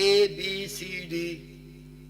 ABCD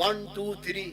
1 2 3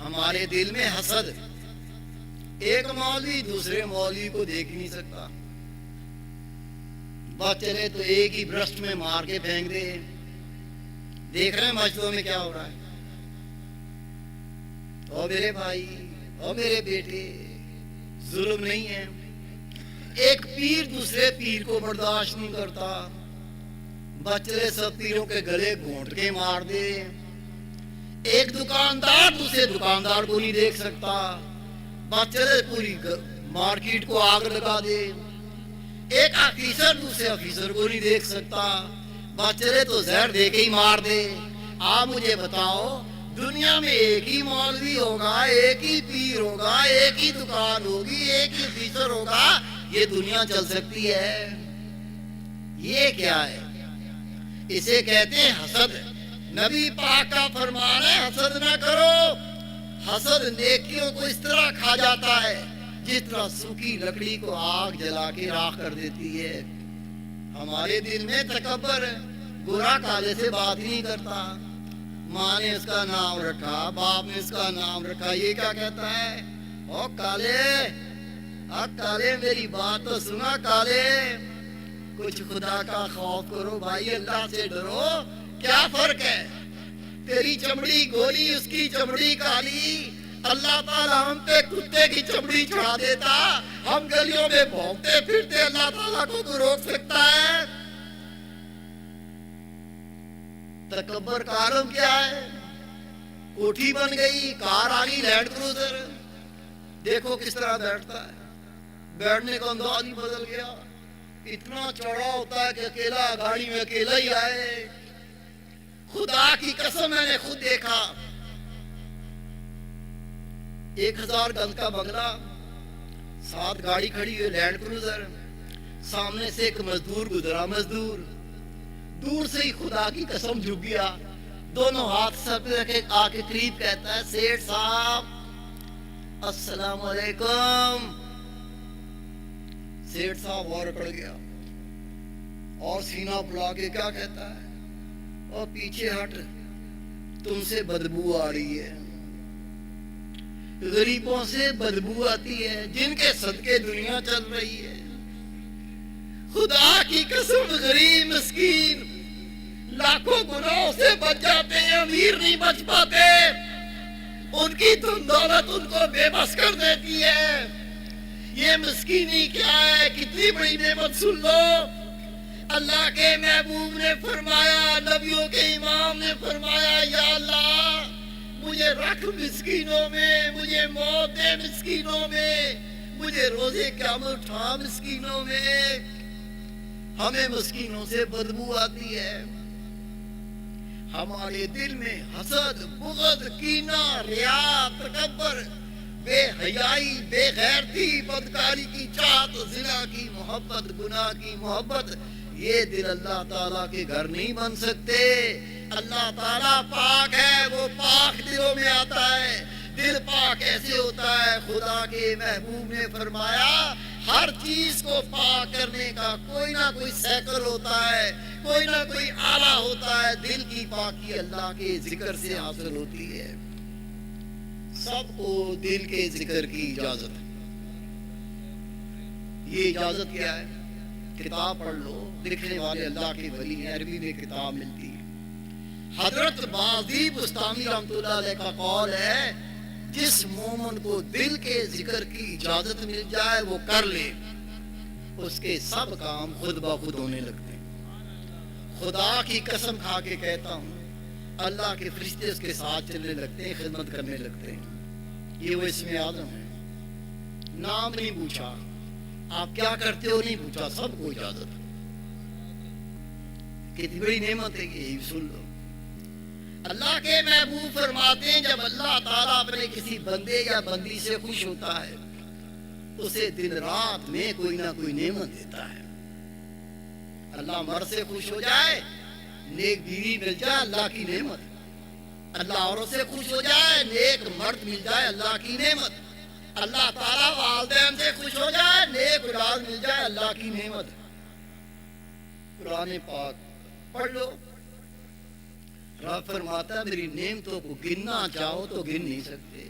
ہمارے دل میں حسد، ایک مولوی دوسرے مولوی کو دیکھ نہیں سکتا، بات چلے تو ایک ہی برسٹ میں مار کے پھینک دے۔ دیکھ رہے ہیں مسجدوں میں کیا ہو رہا ہے؟ او میرے بھائی، او میرے بیٹے، ظلم نہیں ہے؟ ایک پیر دوسرے پیر کو برداشت نہیں کرتا، بچے سب پیروں کے گلے گھونٹ کے مار دے۔ ایک دکاندار دوسرے دکاندار کو نہیں دیکھ سکتا، بچے پوری مارکیٹ کو آگ لگا دے۔ ایک آفیسر دوسرے آفیسر کو نہیں دیکھ سکتا، بچے تو زہر دے کے ہی مار دے۔ آپ مجھے بتاؤ، دنیا میں ایک ہی مولوی ہوگا، ایک ہی پیر ہوگا، ایک ہی دکان ہوگی، ایک ہی آفیسر ہوگا، یہ دنیا چل سکتی ہے؟ یہ کیا ہے؟ اسے کہتے ہیں حسد۔ نبی پاک کا فرمان ہے حسد نہ کرو۔ حسد نیکیوں کو اس طرح کھا جاتا ہے جس طرح سوکھی لکڑی کو آگ جلا کے راکھ کر دیتی ہے۔ ہمارے دل میں تکبر ہے، برا کالے سے بات نہیں کرتا۔ ماں نے اس کا نام رکھا، باپ نے اس کا نام رکھا، یہ کیا کہتا ہے؟ او کالے، کالے میری بات تو سنا کالے، کچھ خدا کا خوف کرو بھائی، اللہ سے ڈرو۔ کیا فرق ہے؟ تیری چمڑی گولی، اس کی چمڑی کالی۔ اللہ تعالیٰ ہم پہ کتے کی چمڑی چڑھا دیتا، ہم گلیوں میں بھونکتے پھرتے، اللہ تعالیٰ کو تو روک سکتا ہے؟ تکبر کا عالم کیا ہے؟ کوٹھی بن گئی، کار آ گئی، لینڈ کروزر، دیکھو کس طرح بیٹھتا ہے، بیٹھنے کا انداز ہی بدل گیا، اتنا چوڑا ہوتا ہے کہ اکیلا گاڑی میں اکیلا ہی آئے۔ خدا کی قسم میں نے خود دیکھا، 1000 گز کا بنگلہ، 7 گاڑی کھڑی ہوئی لینڈ کروزر، سامنے سے ایک مزدور گزرا، مزدور دور سے ہی خدا کی قسم جھک گیا، دونوں ہاتھ سر پہ رکھے آ کے قریب کہتا ہے سیٹھ صاحب السلام علیکم۔ سیٹھ صاحب اور اکڑ گیا اور سینہ پھلا کے کیا کہتا ہے؟ اور پیچھے ہٹ، تم سے بدبو آ رہی ہے۔ غریبوں سے بدبو آتی ہے جن کے صدقے دنیا چل رہی ہے۔ خدا کی قسم غریب مسکین لاکھوں گناہوں سے بچ جاتے ہیں، امیر نہیں بچ پاتے، ان کی دھن دولت ان کو بے بس کر دیتی ہے۔ یہ مسکینی کیا ہے؟ کتنی بڑی نعمت سن لو۔ اللہ کے محبوب نے فرمایا، نبیوں کے امام نے فرمایا، یا اللہ مجھے رکھ مسکینوں میں، مجھے موت دے مسکینوں میں، مجھے روزے قیامت اٹھا مسکینوں میں۔ ہمیں مسکینوں سے بدبو آتی ہے، ہمارے دل میں حسد، بغض، کینہ، ریا، تکبر، بے حیائی، بے غیرتی، بدکاری کی چاہت، زنا کی محبت، گناہ کی محبت، یہ دل اللہ تعالیٰ کے گھر نہیں بن سکتے۔ اللہ تعالیٰ پاک ہے، وہ پاک دلوں میں آتا ہے۔ دل پاک ایسے ہوتا ہے، خدا کے محبوب نے فرمایا ہر چیز کو پاک کرنے کا کوئی نہ کوئی سائیکل ہوتا ہے، کوئی نہ کوئی آلہ ہوتا ہے۔ دل کی پاکی اللہ کے ذکر سے حاصل ہوتی ہے۔ سب کو دل کے ذکر کی اجازت ہے۔ یہ اجازت کیا ہے؟ کتاب پڑھ لو، لکھنے والے اللہ کے ولی ہیں، عربی میں کتاب ملتی ہے۔ حضرت بازی بستانی رحمۃ اللہ علیہ کا قول ہے، جس مومن کو دل کے ذکر کی اجازت مل جائے وہ کر لے، اس کے سب کام خود بخود ہونے لگتے ہیں۔ خدا کی قسم کھا کے کہتا ہوں، اللہ کے فرشتے اس کے ساتھ چلنے لگتے ہیں، خدمت کرنے لگتے ہیں۔ یہ وہ اسم اعظم ہے۔ نام نہیں پوچھا، آپ کیا کرتے ہو نہیں پوچھا، سب کو اجازت ہے۔ کتنی بڑی نعمت ہے یہ، سن لو۔ اللہ کے محبوب فرماتے ہیں جب اللہ تعالیٰ اپنے کسی بندے یا بندی سے خوش ہوتا ہے، اسے دن رات میں کوئی نہ کوئی نعمت دیتا ہے۔ اللہ مرد سے خوش ہو جائے، نیک بیوی مل جائے، اللہ کی نعمت۔ اللہ عورت سے خوش ہو جائے، نیک مرد مل جائے، اللہ کی نعمت۔ اللہ تعالیٰ والدین سے خوش ہو جائے، نیک اولاد مل جائے، اللہ کی نعمت۔ قرآن پاک پڑھ لو، رب فرماتا ہے میری نعمتوں کو گننا چاہو تو گن نہیں سکتے۔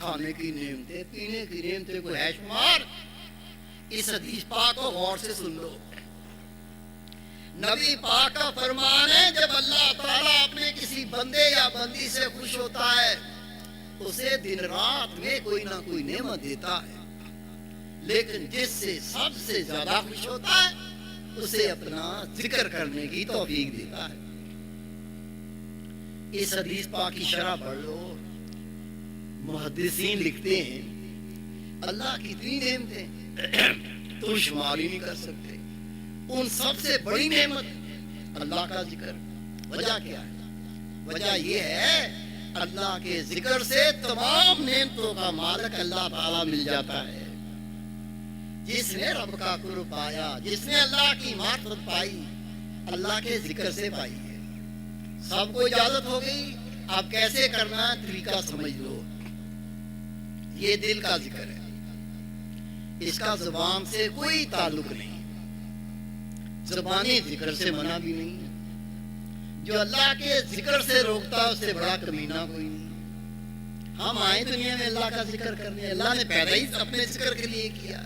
کھانے کی نعمتیں، پینے کی نعمتیں کو ہے شمار؟ اس حدیث پاک کو غور سے سن لو. نبی پاک کا فرمان ہے جب اللہ تعالیٰ اپنے کسی بندے یا بندی سے خوش ہوتا ہے اسے دن رات میں کوئی نہ کوئی نعمت دیتا ہے، لیکن جس سے سب سے زیادہ خوش ہوتا ہے اسے اپنا ذکر کرنے کی توفیق دیتا ہے. اس حدیث پاک کی شرح پڑھ لو. محدثین لکھتے ہیں اللہ کی اتنی نعمتیں تم شمار ہی نہیں کر سکتے. ان سب سے بڑی نعمت اللہ کا ذکر. وجہ کیا ہے؟ وجہ یہ ہے اللہ کے ذکر سے تمام نعمتوں کا مالک اللہ تعالیٰ مل جاتا ہے. جس نے رب کا قرب پایا، جس نے اللہ کی معرفت پائی، اللہ کے ذکر سے پائی ہے. سب کو اجازت ہو گئی، اب کیسے کرنا ہے طریقہ سمجھ لو. یہ دل کا ذکر ہے، اس کا زبان سے کوئی تعلق نہیں، زبانی ذکر سے منع بھی نہیں. جو اللہ کے ذکر سے روکتا اس سے بڑا کمینہ کوئی نہیں. ہم آئے دنیا میں اللہ کا ذکر کرنے، اللہ نے پیدا ہی اپنے ذکر کے لیے کیا.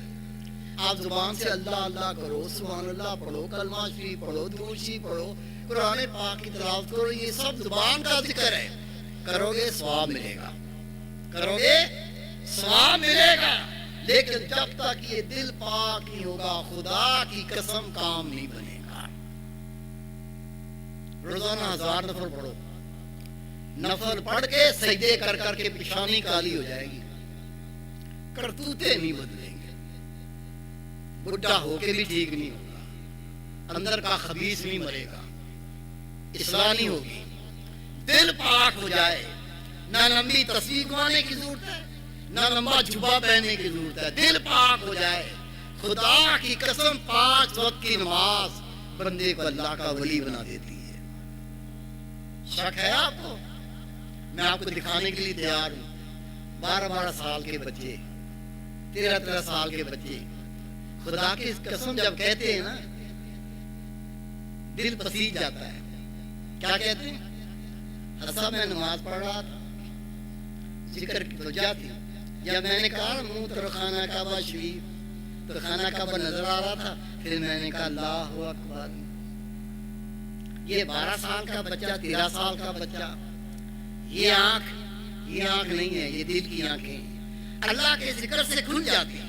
آپ زبان سے اللہ اللہ کرو، سبحان اللہ پڑھو، کلمہ شریف پڑھو، درود شریف پڑھو، قرآن پاک کی تلاوت کرو، یہ سب زبان کا ذکر ہے. کرو گے ثواب ملے گا، کرو گے ثواب ملے گا. لیکن جب تک یہ دل پاک نہیں ہوگا خدا کی قسم کام نہیں بنے گا. روزانہ 1000 نفل پڑھو، نفل پڑھ کے سجدے کر کر کے پیشانی کالی ہو جائے گی، کرتوتے نہیں بدلیں گے. بڈھا ہو کے بھی ٹھیک نہیں ہوگا، اندر کا خبیث نہیں مرے گا، اصلاح نہیں ہوگی. دل پاک ہو جائے، نہ لمبی تصویر کمانے کی ضرورت ہے، نہ لمبا جبہ پہننے کی ضرورت ہے. دل پاک ہو جائے، خدا کی قسم 5 وقت کی نماز بندے کو اللہ کا ولی بنا دیتی ہے. شک ہے آپ کو؟ میں آپ کو دکھانے کے لیے تیار ہوں. 12 سال کے بچے، 13 سال کے بچے خدا کی قسم جب کہتے ہیں نا دل پسیج جاتا ہے. کیا کہتے ہیں؟ حسب میں نماز پڑھ رہا تھا، ذکر کی توجہ تھی. جب میں نے کہا منہ تو خانہ کعبہ شریف، تو خانہ کعبہ نظر آ رہا تھا، پھر میں نے کہا اللہ اکبر. یہ 12 سال کا بچہ، 13 سال کا بچہ، یہ آنکھ نہیں ہے، یہ دل کی آنکھیں اللہ کے ذکر سے کھل جاتی ہیں.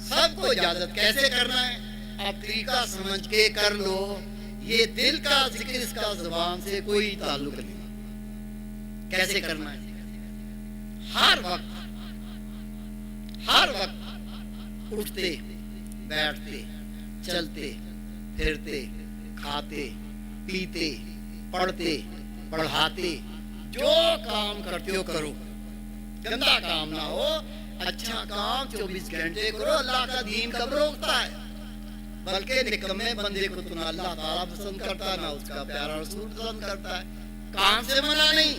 سب کو اجازت کیسے کرنا ہے آپ طریقہ سمجھ کے کر لو. یہ دل کا ذکر، اس کا زبان سے کوئی تعلق نہیں. کیسے کرنا ہے؟ ہر وقت اٹھتے بیٹھتے چلتے پھرتے کھاتے پیتے پڑھتے پڑھاتے جو کام کرتے ہو کرو. گندا کام نہ ہو، اچھا کام 24 گھنٹے کرو. اللہ کا دین کب روکتا ہے؟ بلکہ نکمے بندے کو تو نہ اللہ تعالیٰ پسند کرتا، نہ اس کا پیارا رسول پسند کرتا ہے. کام سے منع نہیں،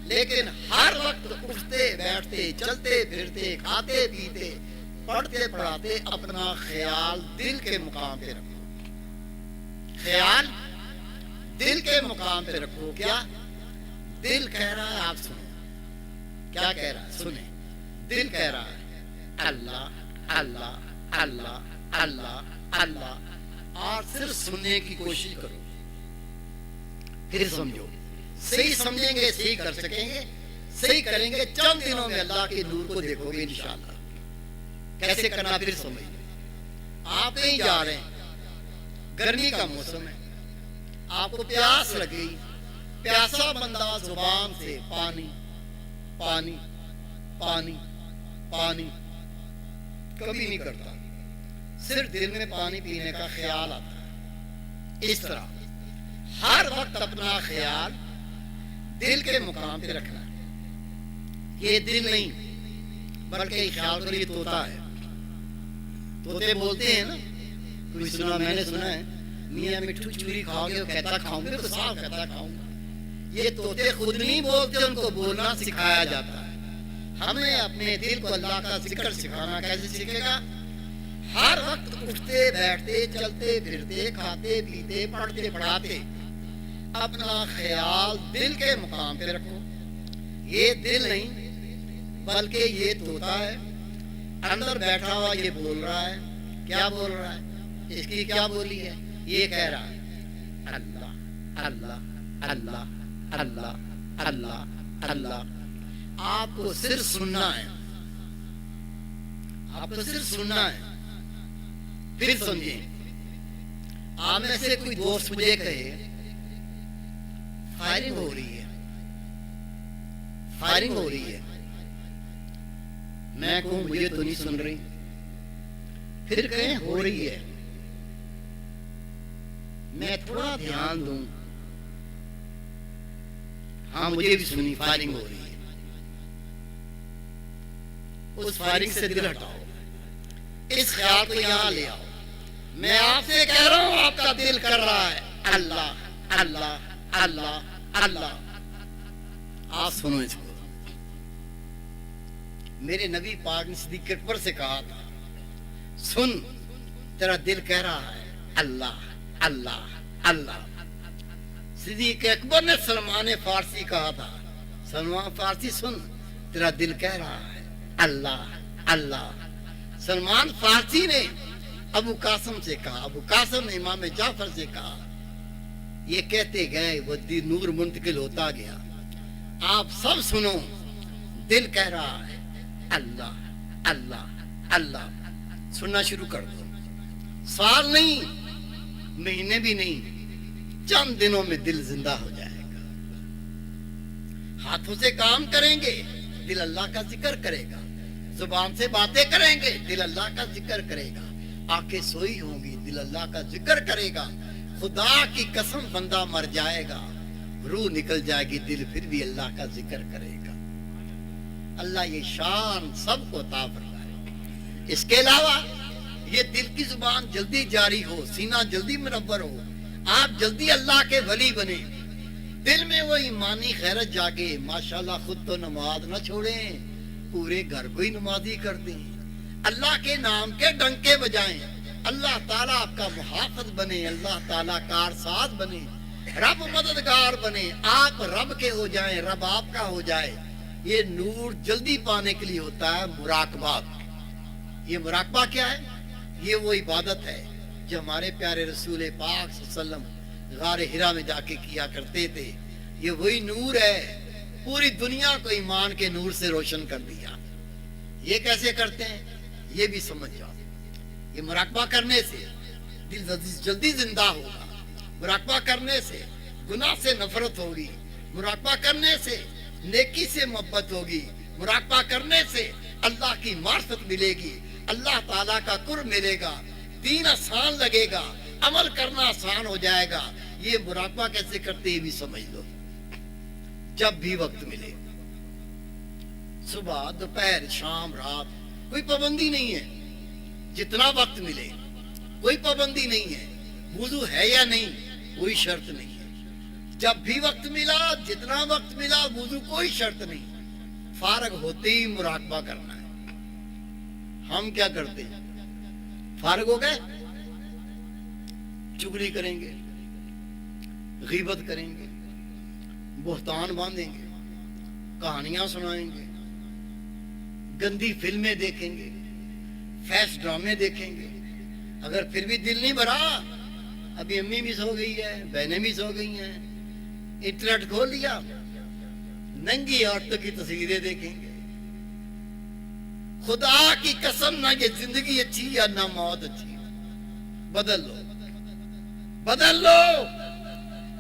لیکن ہر وقت اٹھتے بیٹھتے چلتے پھرتے کھاتے پیتے پڑھتے پڑھاتے اپنا خیال دل کے مقام پہ رکھو. خیال دل کے مقام پہ رکھو. کیا دل کہہ رہا ہے؟ آپ سنیں. کیا کہہ رہا ہے؟ سنیں. دل کہہ رہا ہے اللہ اللہ اللہ اللہ اللہ. اور صرف سننے کی کوشش کرو، پھر سمجھو. صحیح سمجھیں گے صحیح کر سکیں گے، صحیح کریں گے چند دنوں میں اللہ کے نور کو دیکھو گے انشاءاللہ. کیسے کرنا پھر سمجھ. آپ کہیں جا رہے ہیں، گرمی کا موسم ہے، آپ کو پیاس لگ گئی. پیاسا بندہ زبان سے پانی پانی پانی پانی کبھی نہیں کرتا، صرف دل میں پانی پینے کا خیال آتا ہے. اس طرح ہر وقت اپنا خیال دل کے مقام پہ رکھنا ہے. یہ دل نہیں بلکہ خیال کر یہ طوطا ہے. طوطے بولتے ہیں نا، کوئی سنا، میں نے سنا ہے میاں مٹھو چوری کھاؤ گے، وہ کہتا کھاؤں گے، تو صاف کہتا کھاؤں گا. یہ طوطے خود نہیں بولتے، ان کو بولنا سکھایا جاتا ہے. ہمیں اپنے دل کو اللہ کا ذکر سکھانا. کیسے سیکھے گا؟ ہر وقت اٹھتے بیٹھتے چلتے پھرتے کھاتے پیتے پڑھتے پڑھاتے اپنا خیال دل کے مقام پہ رکھو. یہ دل نہیں بلکہ یہ طوطا ہے اندر بیٹھا ہوا، یہ بول رہا ہے. کیا بول رہا ہے؟ اس کی کیا بولی ہے؟ یہ کہہ رہا ہے اللہ اللہ اللہ اللہ اللہ اللہ. آپ کو صرف سننا ہے، آپ کو صرف سننا ہے. پھر سمجھیں، آپ میں سے کوئی دوست مجھے کہے فائرنگ ہو رہی ہے، فائرنگ ہو رہی ہے، میں کہوں مجھے تو نہیں سن رہی. پھر کہیں ہو رہی ہے، میں تھوڑا دھیان دوں، ہاں مجھے بھی سنی فائرنگ ہو رہی ہے. اس فائرنگ سے دل ہٹاؤ، اس خیال کو یہاں لے آؤ. میں آپ سے کہہ رہا ہوں آپ کا دل کر رہا ہے اللہ اللہ اللہ اللہ. آپ سنو اس کو. میرے نبی پاک نے صدیق اکبر سے کہا تھا سن تیرا دل کہہ رہا ہے اللہ اللہ اللہ. صدیق اکبر نے سلمان فارسی کہا تھا سلمان فارسی سن تیرا دل کہہ رہا ہے اللہ اللہ. سلمان فارسی نے ابو قاسم سے کہا، ابو قاسم نے امام جعفر سے کہا. یہ کہتے گئے، وہ نور منتقل ہوتا گیا. آپ سب سنو، دل کہہ رہا ہے اللہ اللہ اللہ. سننا شروع کر دو. سال نہیں، مہینے بھی نہیں، چند دنوں میں دل زندہ ہو جائے گا. ہاتھوں سے کام کریں گے، دل اللہ کا ذکر کرے گا. زبان سے باتیں کریں گے، دل اللہ کا ذکر کرے گا. آنکھیں سوئی ہوں گی، دل اللہ کا ذکر کرے گا. خدا کی قسم بندہ مر جائے گا، روح نکل جائے گی، دل پھر بھی اللہ کا ذکر کرے گا. اللہ یہ شان سب کو عطا فرمائے. اس کے علاوہ یہ دل کی زبان جلدی جاری ہو، سینہ جلدی منور ہو، آپ جلدی اللہ کے ولی بنے. دل میں وہ ایمانی خیرت جاگے. ماشاءاللہ خود تو نماز نہ چھوڑیں، پورے گھر کو ہی نمازی کر دیں. اللہ کے نام کے ڈنکے بجائیں. اللہ تعالیٰ آپ کا محافظ بنے، اللہ تعالیٰ کارساز بنے، رب مددگار بنے. آپ رب کے ہو جائیں، رب آپ کا ہو جائے. یہ نور جلدی پانے کے لیے ہوتا ہے مراقبہ. یہ مراقبہ کیا ہے؟ یہ وہ عبادت ہے جو ہمارے پیارے رسول پاک صلی اللہ علیہ وسلم غار حرا میں جا کے کیا کرتے تھے. یہ وہی نور ہے، پوری دنیا کو ایمان کے نور سے روشن کر دیا. یہ کیسے کرتے ہیں یہ بھی سمجھ جاؤ. یہ مراقبہ کرنے سے دل جلدی زندہ ہوگا. مراقبہ کرنے سے گناہ سے نفرت ہوگی. مراقبہ کرنے سے نیکی سے محبت ہوگی. مراقبہ کرنے سے اللہ کی معرفت ملے گی، اللہ تعالیٰ کا قرب ملے گا، دین آسان لگے گا، عمل کرنا آسان ہو جائے گا. یہ مراقبہ کیسے کرتے یہ بھی سمجھ لو. جب بھی وقت ملے، صبح دوپہر شام رات، کوئی پابندی نہیں ہے. جتنا وقت ملے، کوئی پابندی نہیں ہے. وضو ہے یا نہیں کوئی شرط نہیں ہے. جب بھی وقت ملا، جتنا وقت ملا، وضو کوئی شرط نہیں. فارغ ہوتے ہی مراقبہ کرنا ہے. ہم کیا کرتے ہیں؟ فارغ ہو گئے چغلی کریں گے، غیبت کریں گے، بہتان باندھیں گے، کہانیاں سنائیں گے، گندی فلمیں دیکھیں گے، فیش ڈرامے دیکھیں گے. اگر پھر بھی دل نہیں بھرا، ابھی امی بھی سو گئی ہے، بہنیں بھی سو گئی ہیں، انٹرنیٹ کھول لیا، ننگی عورتوں کی تصویریں دیکھیں گے. خدا کی قسم نہ یہ زندگی اچھی یا نہ موت اچھی. بدل لو، بدل لو.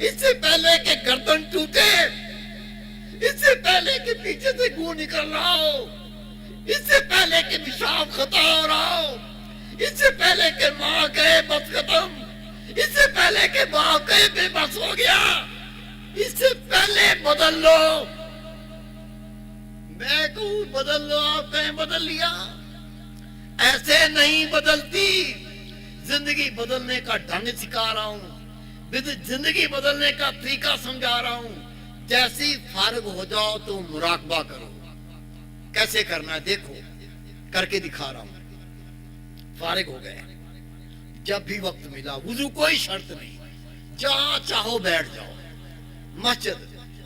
اس سے پہلے کہ گردن ٹوٹے، اس سے پہلے کہ پیچھے سے خون نکل رہا ہو، اس سے پہلے کہ پیشاب خطا ہو رہا ہو، اس سے پہلے کہ ماں کہے بس ختم، اس سے پہلے کہ باپ کہے بے بس ہو گیا، اس سے پہلے بدل لو. میں کہوں بدل لو، آپ کہیں بدل لیا. ایسے نہیں بدلتی. زندگی بدلنے کا ڈھنگ سکھا رہا ہوں، زندگی بدلنے کا طریقہ سمجھا رہا ہوں. جیسی فارغ ہو جاؤ تو مراقبہ کرو. کیسے کرنا ہے دیکھو، کر کے دکھا رہا ہوں. فارغ ہو گئے، جب بھی وقت ملا، وضو کوئی شرط نہیں، جہاں چاہو بیٹھ جاؤ. مسجد،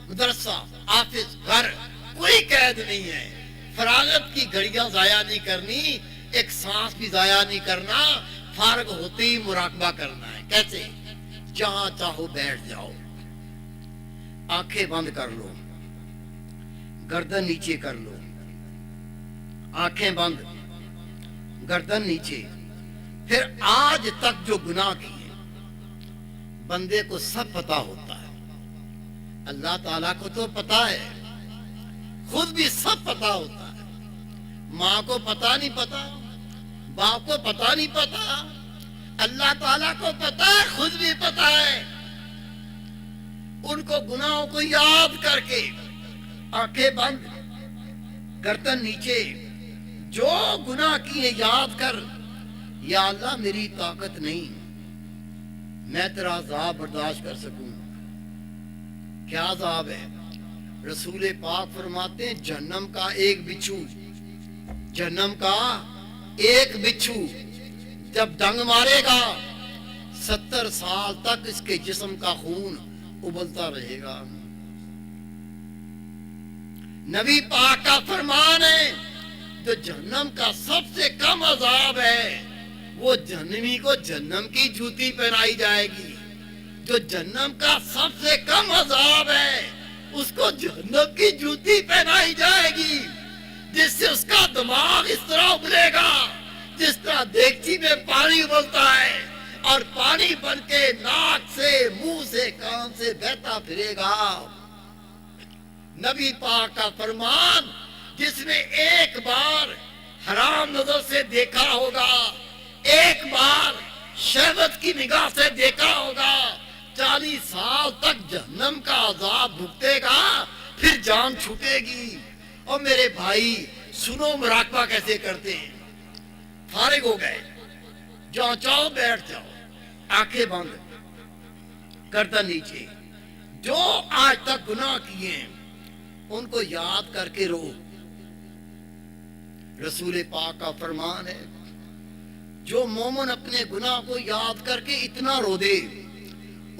مدرسہ، آفس، گھر، کوئی قید نہیں ہے. فراغت کی گھڑیاں ضائع نہیں کرنی، ایک سانس بھی ضائع نہیں کرنا، فارغ ہوتے ہی مراقبہ کرنا ہے۔ کیسے؟ جہاں چاہو بیٹھ جاؤ، آنکھیں بند کر لو، گردن نیچے کر لو، آنکھیں بند، گردن نیچے۔ پھر آج تک جو گناہ کیے بندے کو سب پتا ہوتا ہے، اللہ تعالیٰ کو تو پتا ہے، خود بھی سب پتا ہوتا ہے۔ ماں کو پتا نہیں پتا، باپ کو پتا نہیں پتا، اللہ تعالیٰ کو پتا ہے، خود بھی پتا ہے۔ ان کو گناہوں کو یاد کر کے آنکھیں بند، گردن نیچے، جو گناہ کیے یاد کر، یا اللہ میری طاقت نہیں میں تیرا عذاب برداشت کر سکوں۔ کیا عذاب ہے؟ رسول پاک فرماتے ہیں جہنم کا ایک بچھو، جہنم کا ایک بچھو جب ڈنگ مارے گا 70 سال تک اس کے جسم کا خون ابلتا رہے گا۔ نبی پاک کا فرمان ہے جو جہنم کا سب سے کم عذاب ہے وہ جہنمی کو جہنم کی جوتی پہنائی جائے گی۔ جو جہنم کا سب سے کم عذاب ہے اس کو جہنم کی جوتی پہنائی جائے گی، جس سے اس کا دماغ اس طرح ابلے گا جس طرح دیگچی میں پانی ابلتا ہے، اور پانی بن کے ناک سے، منہ سے، کان سے بہتا پھرے گا۔ نبی پاک کا فرمان، جس نے ایک بار حرام نظر سے دیکھا ہوگا، ایک بار شہوت کی نگاہ سے دیکھا ہوگا، 40 سال تک جہنم کا عذاب بھگتے گا، پھر جان چھوٹے گی۔ اور میرے بھائی سنو مراقبہ کیسے کرتے ہیں۔ فارغ ہو گئے، جہاں چاہو بیٹھ جاؤ، آنکھیں بند، گردن نیچے، جو آج تک گناہ کیے ہیں ان کو یاد کر کے رو۔ رسول پاک کا فرمان ہے جو مومن اپنے گناہ کو یاد کر کے اتنا رو دے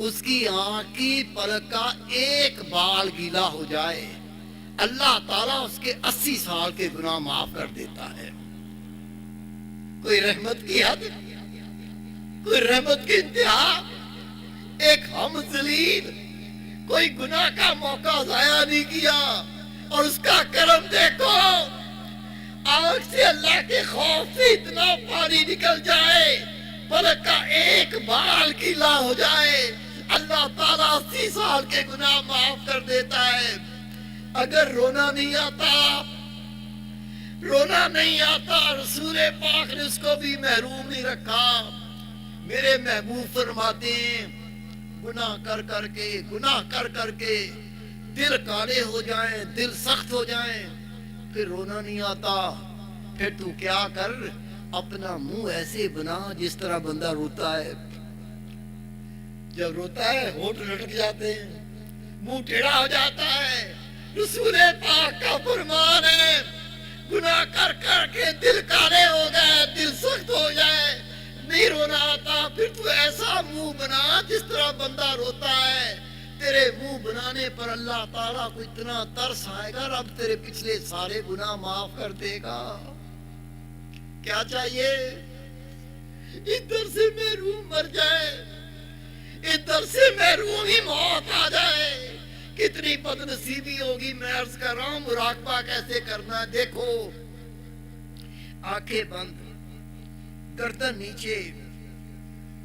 اس کی آنکھ کی پلک کا ایک بال گیلا ہو جائے اللہ تعالیٰ اس کے 80 سال کے گناہ معاف کر دیتا ہے۔ کوئی رحمت کی حد، کوئی رحمت کی انتہا، ایک ہم ذلیل کوئی گناہ کا موقع ضائع نہیں کیا، اور اس کا کرم دیکھو، آنکھ سے اللہ کے خوف سے اتنا پانی نکل جائے، پلک کا ایک بال گیلا ہو جائے، اللہ تعالیٰ 80 سال کے گناہ معاف کر دیتا ہے۔ اگر رونا نہیں آتا، رونا نہیں آتا، رسول پاک نے اس کو بھی محروم نہیں رکھا۔ میرے محبوب فرماتے ہیں گناہ کر کر کے دل کالے ہو جائیں، دل سخت ہو جائیں، پھر رونا نہیں آتا، پھر تو کیا کر، اپنا منہ ایسے بنا جس طرح بندہ روتا ہے۔ جب روتا ہے ہونٹ لٹک جاتے ہیں، منہ ٹیڑھا ہو جاتا ہے۔ رسول پاک کا فرمان ہے گناہ کر کے دل کالے ہو گئے، دل سخت ہو جائے، نہیں رونا آتا، پھر تو ایسا منہ بنا جس طرح بندہ روتا ہے۔ تیرے منہ بنانے پر اللہ تعالیٰ کو اتنا ترس آئے گا، رب تیرے پچھلے سارے گناہ معاف کر دے گا۔ کیا چاہیے؟ ادھر سے محروم مر جائے، ادھر سے محروم ہی موت آ جائے، کتنی بد نصیبی ہوگی۔ میں عرض کر رہا ہوں مراقبہ کیسے کرنا ہے۔ دیکھو، آنکھیں بند، گردن نیچے،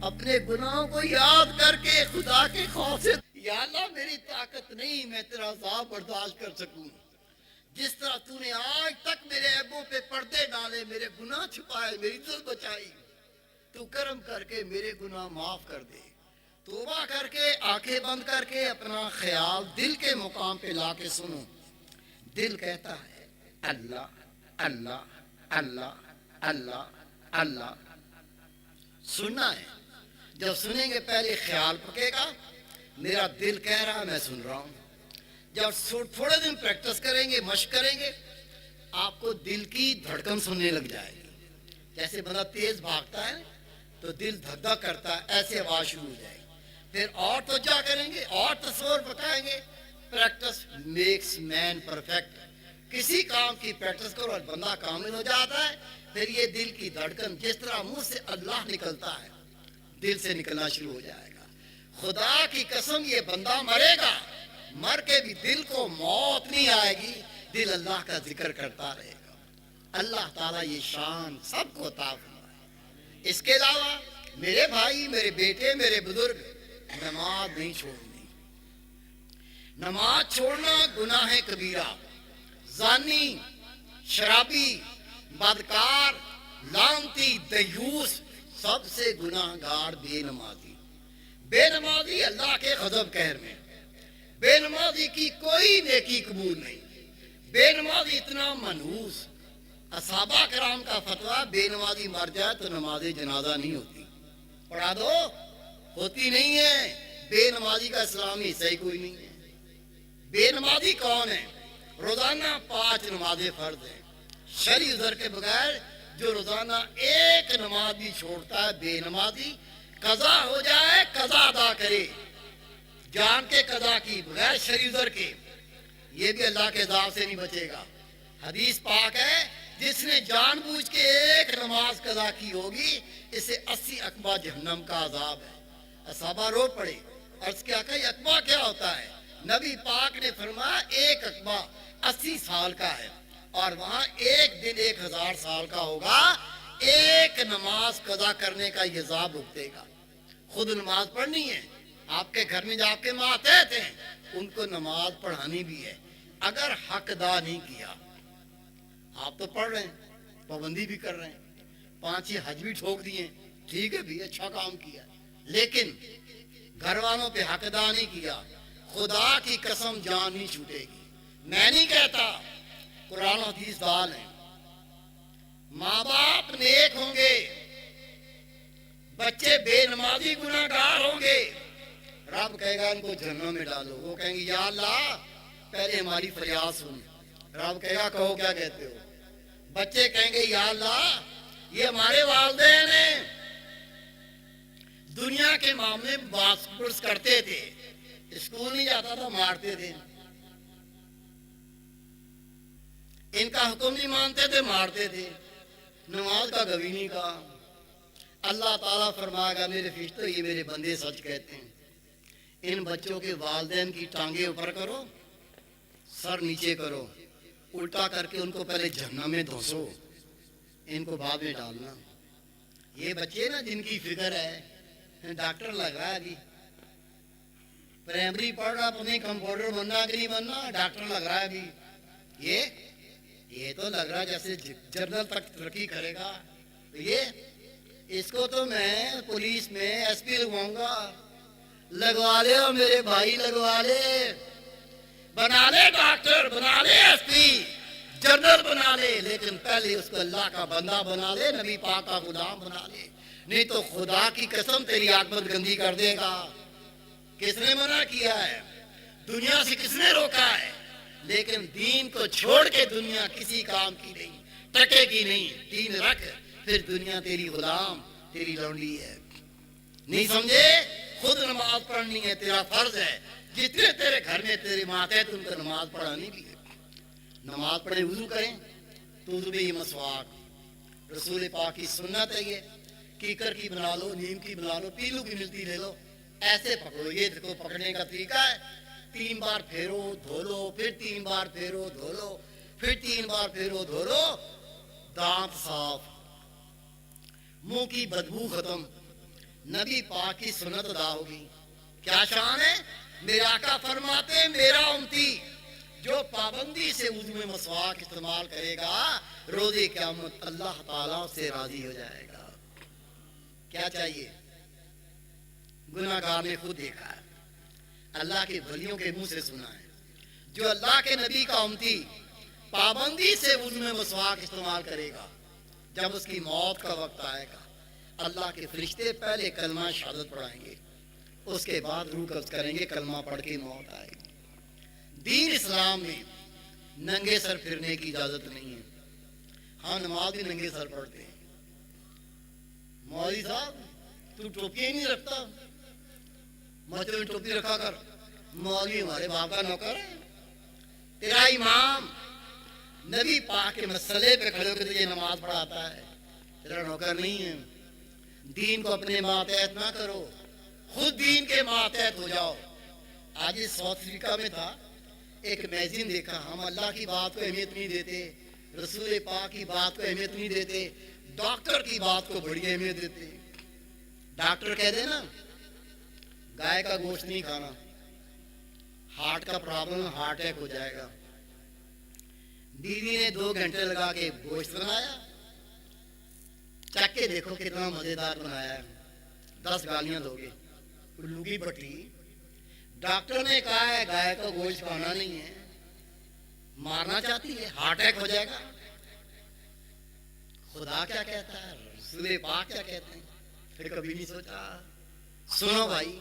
اپنے گناہوں کو یاد کر کے خدا کے خوف سے، یا اللہ میری طاقت نہیں میں تیرا عذاب برداشت کر سکوں، جس طرح تو نے آج تک میرے عیبوں پہ پردے ڈالے، میرے گناہ چھپائے، میری عزت بچائی، تو کرم کر کے میرے گناہ معاف کر دے۔ توبہ کر کے آنکھیں بند کر کے اپنا خیال دل کے مقام پہ لا کے سنو۔ دل کہتا ہے اللہ اللہ اللہ اللہ اللہ، سننا ہے۔ جب سنیں گے پہلے خیال پکے گا، میرا دل کہہ رہا میں سن رہا ہوں۔ جب تھوڑے دن پریکٹس کریں گے، مشق کریں گے، آپ کو دل کی دھڑکن سننے لگ جائے گی۔ جیسے بندہ تیز بھاگتا ہے تو دل دھک دھک کرتا ہے، ایسے آواز شروع ہو جائے گی۔ پھر اور توجہ کریں گے، اور تصور بتائیں گے۔ Practice makes man perfect. کسی کام کی پریکٹس کرو اور بندہ کامل ہو جاتا ہے، پھر یہ دل کی دھڑکن جس طرح منہ سے اللہ نکلتا ہے دل سے نکلنا شروع ہو جائے گا۔ خدا کی قسم یہ بندہ مرے گا، مر کے بھی دل کو موت نہیں آئے گی، دل اللہ کا ذکر کرتا رہے گا۔ اللہ تعالیٰ یہ شان سب کو عطا فرمائے۔ اس کے علاوہ میرے بھائی، میرے بیٹے، میرے بزرگ، نماز نہیں چھوڑنی۔ نماز چھوڑنا گناہ کبیرہ۔ زانی، شرابی، بدکار، لعنتی، دیوس، سب سے گناہ گار بے نمازی۔ بے نمازی اللہ کے غضب قہر میں، بے نمازی کی کوئی نیکی قبول نہیں، بے نمازی اتنا منحوس۔ اصحابہ کرام کا فتویٰ بے نمازی مر جائے تو نماز جنازہ نہیں ہوتی، پڑھا دو، ہوتی نہیں ہے۔ بے نمازی کا اسلامی حصہ ہی کوئی نہیں ہے۔ بے نمازی کون ہے؟ روزانہ 5 نمازیں فرض ہیں شرعی عذر کے بغیر۔ جو روزانہ ایک نماز بھی چھوڑتا ہے بے نمازی، قضا ہو جائے قضا ادا کرے، جان کے قضا کی بغیر شرعی عذر کے، یہ بھی اللہ کے عذاب سے نہیں بچے گا۔ حدیث پاک ہے جس نے جان بوجھ کے ایک نماز قضا کی ہوگی اسے 80 عقبہ جہنم کا عذاب ہے۔ اصحابہ رو پڑے، عرض کیا کہ عقبہ کیا ہوتا ہے؟ نبی پاک نے فرمایا ایک عقبہ 80 سال کا ہے، اور وہاں ایک دن 1000 سال کا ہوگا۔ ایک نماز قضا کرنے کا یہ عذاب بھگتے گا۔ خود نماز پڑھنی ہے، آپ کے گھر میں جو آپ کے ماتحت ہیں ان کو نماز پڑھانی بھی ہے۔ اگر حق ادا نہیں کیا، آپ تو پڑھ رہے ہیں، پابندی بھی کر رہے ہیں، 5 حج بھی ٹھوک دیے، ٹھیک ہے بھی، اچھا کام کیا، لیکن گھر والوں پہ حق ادا نہیں کیا، خدا کی قسم جان نہیں چھوٹے گی۔ میں نہیں کہتا، قرآن و حدیث دال ہیں۔ ماں باپ نیک ہوں گے، بچے بے نمازی گناہ گار ہوں گے، رب کہے گا ان کو جہنم میں ڈالو۔ وہ کہیں گے یا اللہ پہلے ہماری فریاد سن۔ رب کہے گا کہو کیا کہتے ہو؟ بچے کہیں گے یا اللہ یہ ہمارے والدین ہیں، دنیا کے معاملے میں باس کرتے تھے، اسکول نہیں جاتا تھا مارتے تھے، ان کا حکم نہیں مانتے تھے مارتے تھے، نماز کا کبھی نہیں کہا۔ اللہ تعالیٰ فرمائے گا میرے فرشتوں یہ میرے بندے سچ کہتے ہیں، ان بچوں کے والدین کی ٹانگیں اوپر کرو، سر نیچے کرو، الٹا کر کے ان کو پہلے جہنم میں دھوسو، ان کو بعد میں ڈالنا۔ یہ بچے نا جن کی فکر ہے ڈاکٹر لگ رہا ہے، ابھی پرائمری پڑھ رہا، پتہ نہیں کمپاؤنڈر بننا کہ نہیں بننا، ڈاکٹر لگ رہا ہے ابھی، یہ تو لگ رہا ہے جیسے جنرل تک ترقی کرے گا۔ اس کو تو میں پولیس میں ایس پی لگواؤں گا۔ لگوا لے اور میرے بھائی لگوا لے، بنا لے ڈاکٹر، بنا لے ایس پی، جنرل بنا لے، لیکن پہلے اس کو اللہ کا بندہ بنا لے، نبی پاک کا غلام بنا لے، نہیں تو خدا کی قسم تیری عاقبت گندی کر دے گا۔ کس نے منع کیا ہے؟ دنیا سے کس نے روکا ہے؟ لیکن دین کو چھوڑ کے دنیا کسی کام کی نہیں، ٹکے کی نہیں۔ دین رکھ، پھر دنیا تیری غلام، تیری لونڈی ہے۔ نہیں سمجھے؟ خود نماز پڑھنی ہے، تیرا فرض ہے۔ جتنے تیرے گھر میں تیری ماتحت ان کو نماز پڑھانی بھی ہے۔ نماز پڑھیں، وضو کریں تو وضو بھی مسواک، رسول پاک کی سنت ہے۔ یہ کیکر کی بنا لو، نیم کی بنا لو، پیلو کی ملتی لے لو، ایسے پکڑو۔ یہ دیکھو پکڑنے کا طریقہ ہے، 3 بار پھیرو دھو لو، پھر 3 بار پھیرو دھو لو، پھر 3 بار پھیرو دھو لو، دانت صاف، منہ کی بدبو ختم، نبی پاک کی سنت ادا ہوگی۔ کیا شان ہے؟ میرے آقا فرماتے ہیں میرا امتی جو پابندی سے وضو میں مسواک استعمال کرے گا، روز قیامت اللہ تعالیٰ سے راضی ہو جائے گا۔ کیا چاہیے؟ گناہ گار نے خود دیکھا ہے، اللہ کے ولیوں کے منہ سے سنا ہے، جو اللہ کے نبی کا امتی پابندی سے وضو میں مسواک استعمال کرے گا، جب اس کی موت کا وقت آئے گا اللہ کے فرشتے پہلے کلمہ شہادت پڑھائیں گے، اس کے بعد روح قبض کریں گے، کلمہ پڑھ کے موت آئے گی۔ دین اسلام میں ننگے سر پھرنے کی اجازت نہیں ہے۔ ہاں نماز بھی ننگے سر پڑھتے ہیں۔ مولوی صاحب تو ٹوپی ہی نہیں رکھتا، مسجد میں ٹوپی رکھا کر۔ مولوی ہمارے باپ کا نوکر ہے، تیرا امام نبی پاک کے مسئلے پہ کھڑے ہو کے تجھے نماز پڑھاتا ہے، تیرا نوکر نہیں ہے۔ دین کو اپنے ماتحت نہ کرو، خود دین کے ماتحت ہو جاؤ۔ آج ساؤتھ افریقہ میں تھا، ایک میگزین دیکھا، ہم اللہ کی بات کو اہمیت نہیں دیتے، رسول پاک کی بات کو اہمیت نہیں دیتے، ڈاکٹر کی بات کو بڑی اہمیت دیتے۔ ڈاکٹر کہہ دے نا گائے کا گوشت نہیں کھانا، ہارٹ کا پرابلم، ہارٹ اٹیک ہو جائے گا۔ بیوی نے 2 گھنٹے لگا کے گوشت بنایا، چکھ کے دیکھو کتنا مزیدار بنایا ہے، 10 گالیاں دو گے، الو کی بٹی۔ ڈاکٹر نے کہا ہے گائے کا گوشت کھانا نہیں ہے، مارنا چاہتی ہے، ہارٹ اٹیک ہو جائے گا۔ خدا کیا کہتا ہے، رسول پاک کیا کہتے ہیں، پھر کبھی نہیں سوچا۔ سنو بھائی،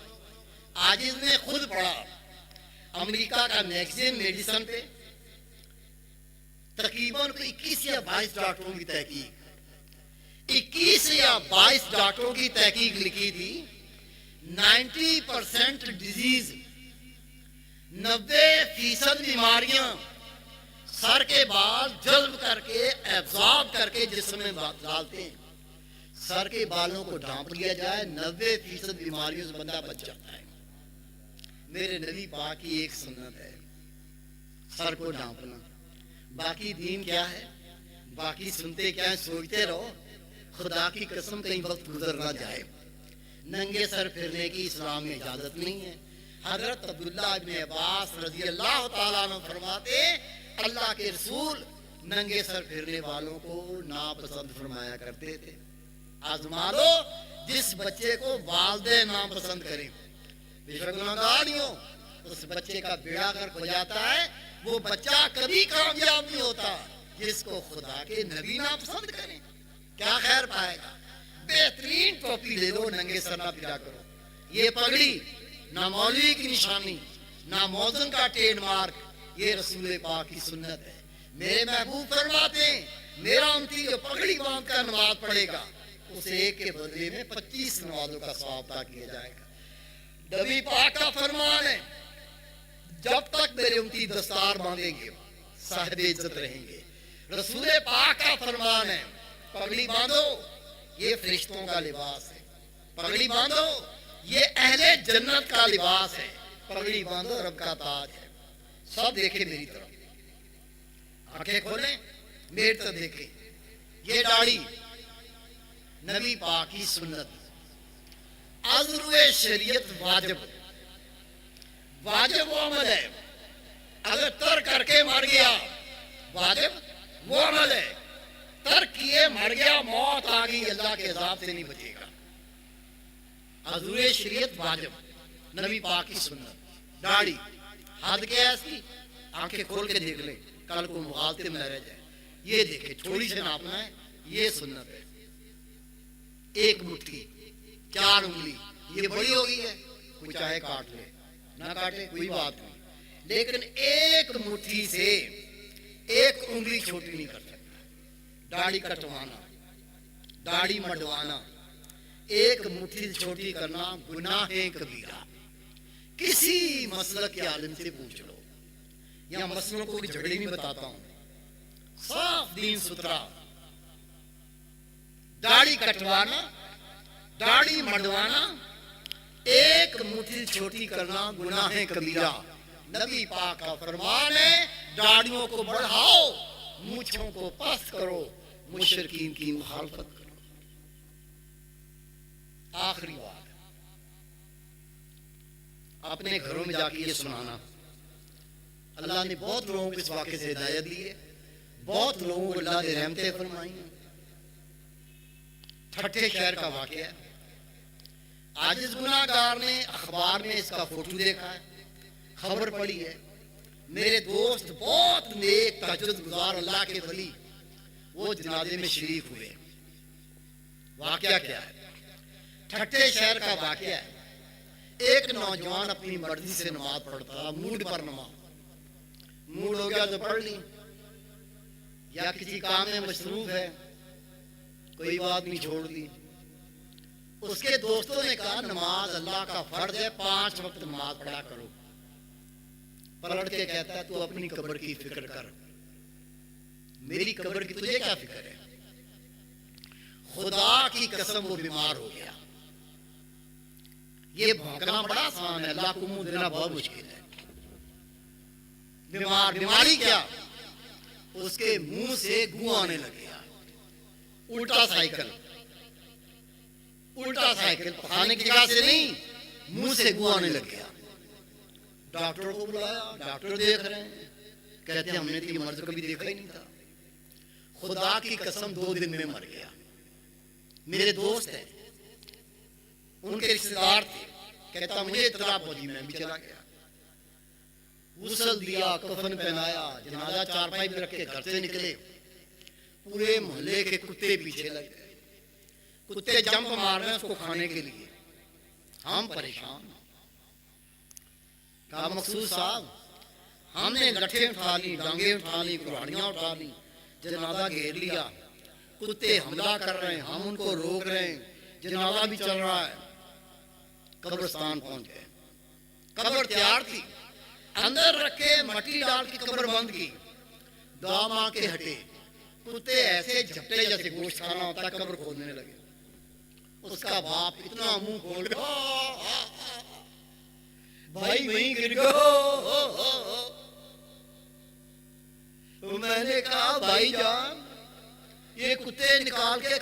آج اس نے خود پڑھا امریکہ کا میگزین میڈیسن پہ، تقریباً 21 یا 22 ڈاکٹروں کی تحقیق، 21 یا 22 ڈاکٹروں کی تحقیق لکھی تھی۔ 90% ڈیزیز، 90% بیماریاں سر کے بال جذب کر کے، ایبزارب کر کے جسم میں ڈالتے ہیں۔ سر کے بالوں کو ڈھانپ لیا جائے، 90% بیماریوں سے بندہ بچ جاتا ہے۔ میرے نبی پاک کی ایک سنت ہے سر کو ڈھانپنا، باقی دین کیا ہے، باقی سنتے کیا ہے، سوچتے رہو۔ خدا کی قسم کہیں وقت گزر نہ جائے، ننگے سر پھرنے کی اسلام میں اجازت نہیں ہے۔ حضرت عبداللہ ابن عباس رضی اللہ تعالیٰ عنہ فرماتے اللہ کے رسول ننگے سر پھرنے والوں کو ناپسند فرمایا کرتے تھے۔ آزما لو، جس بچے کو والدین ناپسند کریں، بے شک گناہگار نہیں ہو، اس بچے کا بیڑا غرق ہو جاتا ہے۔ وہ بچہ کبھی کامیاب نہیں ہوتا جس کو خدا کے نبی ناپسند کریں، کیا خیر پائے گا۔ بہترین ٹوپی لے لو، ننگے سر نہ پھرا کرو۔ یہ پگڑی نہ مولوی کی نشانی، نہ موزن کا ٹریڈ مارک، یہ رسول پاک کی سنت ہے۔ میرے محبوب فرماتے ہیں میرا امتی جو پگڑی باندھ کر نماز پڑھے گا، اسے ایک کے بدلے میں 25 نمازوں کا ثواب عطا کیا جائے گا۔ نبی پاک کا فرمان ہے جب تک میرے امتی دستار باندھیں گے صاحب عزت رہیں گے۔ رسول پاک کا فرمان ہے پگڑی باندھو، یہ فرشتوں کا لباس ہے، پگڑی باندھو یہ اہل جنت کا لباس ہے، پگڑی باندھو رب کا تاج ہے۔ سب دیکھیں میری طرف، آنکھیں کھولیں میری طرف دیکھیں، یہ داڑھی نبی پاک کی سنت، عذر شریعت واجب، واجب وہ عمل ہے، اگر ترک کر کے مر گیا واجب وہ عمل ہے، ترک کیے مر گیا موت آ گئی، اللہ کے عذاب سے نہیں بچے گا۔ عذر شریعت واجب، نبی پاک کی سنت، داڑھی حد کیا ہے اس کی، آنکھیں کھول کے دیکھ لیں کل کو مغالطے میں نہ رہ جائے۔ یہ دیکھیں تھوڑی سے ناپنا ہے، یہ سنت ہے۔ ایک مٹھی 4 انگلی، یہ بڑی ہو گئی ہے، کوئی چاہے کاٹ لے نہ کاٹے کوئی بات نہیں، لیکن ایک مٹھی سے ایک انگلی چھوٹی نہیں کر سکتا۔ داڑھی کٹوانا، داڑھی مڈوانا، ایک مٹھی چھوٹی کرنا گناہ کبیرہ۔ کسی مسلک کے عالم سے پوچھ لو، یا مسلوں کو جھگڑے نہیں بتاتا ہوں، صاف دین ستھرا۔ داڑھی کٹوانا، داڑھی مڈوانا، ایک مٹھی چھوٹی کرنا گناہ کبیرہ۔ نبی پاک کا فرمان ہے داڑھیوں کو بڑھاؤ، مونچھوں کو پست کرو، مشرکین کی مخالفت کرو۔ آخری بات، اپنے گھروں میں جا کے یہ سنانا۔ اللہ نے بہت لوگوں کو اس واقعے سے ہدایت دی ہے، بہت لوگوں کو اللہ نے رحمتیں فرمائی ہیں۔ ٹھٹھے شہر کا واقعہ ہے، آج اس گناہ گار نے اخبار میں اس کا فوٹو دیکھا ہے، خبر پڑھی ہے۔ میرے دوست بہت نیک تہجد گزار اللہ کے ولی، وہ جنازے میں شریک ہوئے۔ واقعہ کیا ہے؟ ٹھٹھے شہر کا واقعہ ہے۔ ایک نوجوان اپنی مرضی سے نماز پڑھتا تھا، موڈ پر نماز، موڈ ہو گیا تو پڑھ لی، یا کسی کام میں مصروف ہے کوئی بات نہیں چھوڑ دی۔ اس کے دوستوں نے کہا نماز اللہ کا فرض ہے، 5 وقت نماز پڑھا کرو۔ پلٹ کے کہتا ہے تو اپنی قبر کی فکر کر، میری قبر کی تجھے کیا فکر ہے؟ خدا کی قسم وہ بیمار ہو گیا. یہ بھونکنا بڑا آسان ہے، اللہ کو منہ دینا بہت مشکل ہے. بیماری کیا؟ اس کے منہ سے گو آنے لگ گیا. الٹا سائیکل کھانے کی جگہ سے نہیں، منہ سے گو آنے لگ گیا. ڈاکٹر کو بلایا، ڈاکٹر دیکھ رہے ہیں، کہتے ہیں ہم نے تو یہ مرض کبھی دیکھا ہی نہیں تھا. خدا کی قسم 2 دن میں مر گیا. میرے دوست ہیں، ان کے رشتے دار تھے، کہتا مجھے اطلاع پہنچی، میں بھی چلا گیا. غسل دیا، کفن پہنایا، جنازہ چارپائی میں رکھ کے گھر سے نکلے. پورے محلے کے کتے پیچھے لگ گئے. کتے جمپ مار رہے ہیں اس کو کھانے کے لیے. ہم پریشان. کہا مقصود صاحب ہم نے لٹھیں اٹھا لی، ڈانگیں اٹھا لی، کلاڑیاں اٹھا لی، جنازہ گھیر لیا. کتے حملہ کر رہے ہیں، ہم ان کو روک رہے ہیں، جنازہ بھی چل رہا ہے. قبرستان پہنچ گئے. قبر تیار تھی، اندر رکھے مٹی ڈال کے قبر بند کی. دعا مانگ کے ہٹے. کتے ایسے جھپٹے جیسے گوشت کھانا ہوتا ہے قبر کھودنے لگے. اس کا باپ اتنا منہ کھول گیا، بھائی وہیں گر گیا. میں نے کہا بھائی جان یہ کتے نکال کے